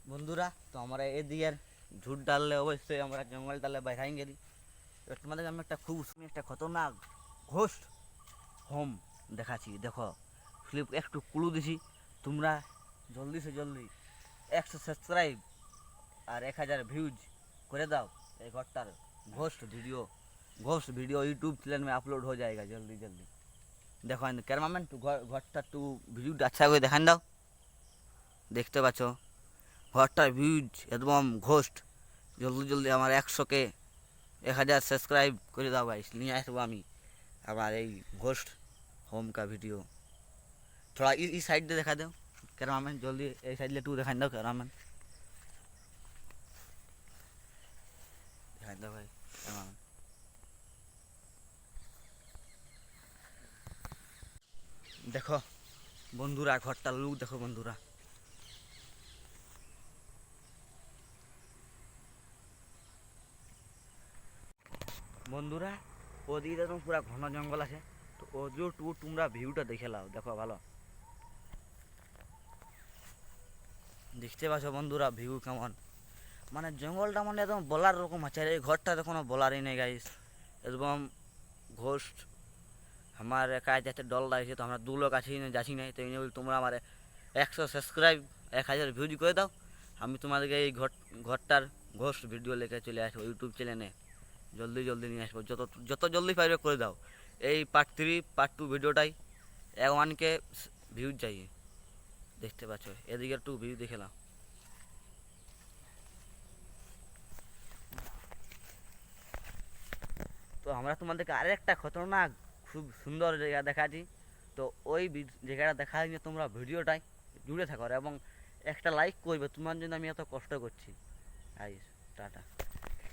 বন্ধুরা, তো আমরা এদিকের ঝুট ডাললে অবশ্যই আমরা জঙ্গল ডালে বাইরে গেলি। এবার তোমাদেরকে আমি একটা খতরনাক ঘোস্ট হোম দেখাচ্ছি। দেখো, ফ্লিপ একটু ক্লু দিছি, তোমরা জলদি সে জলদি 100 সাবস্ক্রাইব আর 1000 ভিউজ করে দাও। এই ঘরটার ঘোস্ট ভিডিও यूट्यूब चैनल में अपलोड हो जाएगा जल्दी जल्दी। देखो कैमरामैन तू ঘরটা तू ভিউ আচ্ছা করে দেখান দাও। দেখতে পাচ্ছ ঘরটার ভিউজ একদম ঘোস্ট। জলদি জলদি আমার 100 সাবস্ক্রাইব করে দাও গাইস, নিয়ে আসবো আমি আমার এই ঘোস্ট হোম का वीडियो। थोड़ा इस साइड से देखा दो कैमरामैन, जल्दी এই সাইড ले तू দেখান দাও कैमरामैन, দেখান দাও ভাই कैमरामैन। দেখো বন্ধুরা, ঘরটার লুক দেখো বন্ধুরা। বন্ধুরা ওদিকে তো পুরা ঘন জঙ্গল আছে, তো ওদিও তোমরা ভিউটা দেখে নাও। দেখো ভালো দেখতে পাচ্ছ বন্ধুরা ভিউ কেমন, মানে জঙ্গলটা মানে একদম বলার রকম আছে। আর এই ঘরটা তো কোনো বলারই নেই গাইস, একদম ঘোস্ট। আমার একা যাতে ডল লাগছে, তো আমরা 2 লোক আছি না, যাচ্ছি নাই। তো এই বলি তোমরা আমার 100 সাবস্ক্রাইব 1000 ভিউজ করে দাও, আমি তোমাদেরকে এই ঘরটার ঘোস্ট ভিডিও লেখে চলে আসবো यूट्यूब চ্যানেলে। জলদি জলদি নিয়ে আসবো, যত যত জলদি পারবে করে দাও। এই পার্ট 3 পার্ট 2 ভিডিওটাই 1K ভিউজ চাই। দেখতে পাচ্ছ এদিকে একটু ভিউ দেখে নাও। তো আমরা তোমাদেরকে আরেকটা খতরনাক খুব সুন্দর জায়গা দেখাচ্ছি। তো ওই জায়গাটা দেখার জন্য তোমরা ভিডিওটাই জুড়ে থাকো এবং একটা লাইক করবে, তোমার জন্য আমি এত কষ্ট করছি গাইস।